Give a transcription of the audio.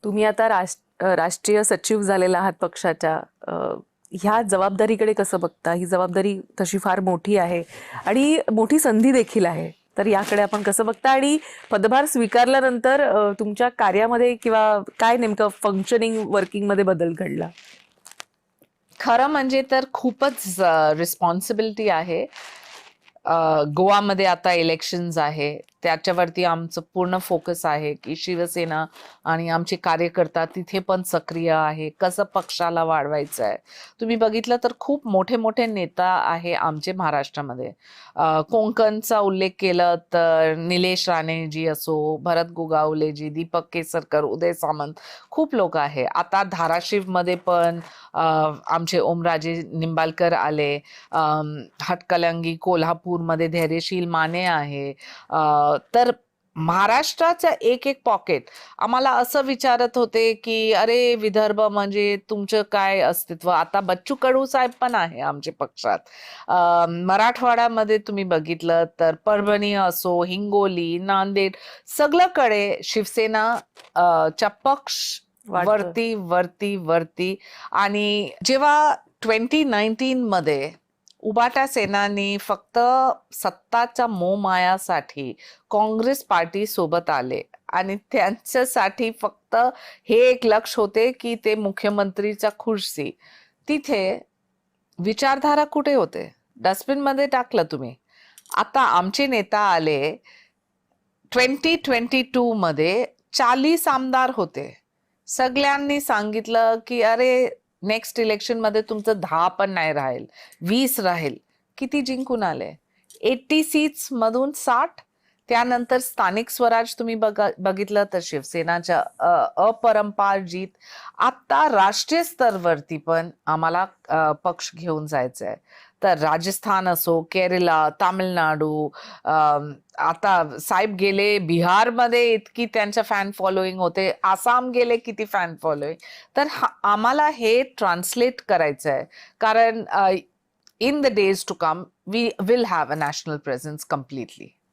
तुम्ही आता राष्ट्रीय सचिव झालेला आहात पक्षाच्या. ह्या जबाबदारीकडे कसं बघता? ही जबाबदारी तशी फार मोठी आहे आणि मोठी संधी देखील आहे. तर याकडे आपण कसं बघता आणि पदभार स्वीकारल्यानंतर तुमच्या कार्यामध्ये किंवा काय नेमकं फंक्शनिंग वर्किंग मध्ये बदल घडला? खरं म्हणजे तर खूपच रिस्पॉन्सिबिलिटी आहे. गोवामध्ये आता इलेक्शन्स आहे, त्याच्यावरती आमचं पूर्ण फोकस आहे की शिवसेना आणि आमचे कार्यकर्ता तिथे पण सक्रिय आहे, कसं पक्षाला वाढवायचं आहे. तुम्ही बघितलं तर खूप मोठे मोठे नेता आहे आमचे महाराष्ट्रामध्ये. कोंकणचा उल्लेख केला तर निलेश राणेजी असो, भरत गोगावलेजी, दीपक केसरकर, उदय सामंत, खूप लोक आहे. आता धाराशिवमध्ये पण आमचे ओमराजे निंबाळकर आले. हातकलंगी कोल्हापूरमध्ये धैर्यशील माने आहे. तर महाराष्ट्राचं एक एक पॉकेट आम्हाला असं विचारत होते की अरे विदर्भ म्हणजे तुमचं काय अस्तित्व. आता बच्चू कडू साहेब पण आहे आमच्या पक्षात. मराठवाड्यामध्ये तुम्ही बघितलं तर परभणी असो, हिंगोली, नांदेड, सगळीकडे शिवसेना च्या पक्ष वरती वरती वरती. आणि जेव्हा 2019 मध्ये उबाटा सेनानी फक्त सत्ताच्या मोहमायासाठी काँग्रेस पार्टी सोबत आले आणि त्यांच्यासाठी फक्त हे एक लक्ष होते की ते मुख्यमंत्रीच्या खुर्ची. तिथे विचारधारा कुठे होते? डस्टबिन मध्ये टाकलं तुम्ही. आता आमचे नेता आले 2022 मध्ये 40 आमदार होते. सगळ्यांनी सांगितलं की अरे नेक्स्ट इलेक्शन मध्ये तुमचं 10 पण नाही राहील, 20 राहील. किती जिंकून आले? 80 सीट्स मधून 60. त्यानंतर स्थानिक स्वराज तुम्ही बघितलं तर शिवसेनाच्या अपरंपार जीत. आता राष्ट्रीय स्तरवरती पण आम्हाला पक्ष घेऊन जायचं आहे. तर राजस्थान असो, केरला, तामिळनाडू, आता साहेब गेले बिहारमध्ये, इतकी त्यांच्या फॅन फॉलोईंग होते. आसाम गेले, किती फॅन फॉलोईंग. तर आम्हाला हे ट्रान्सलेट करायचं आहे, कारण in the days to come we will have a national presence completely.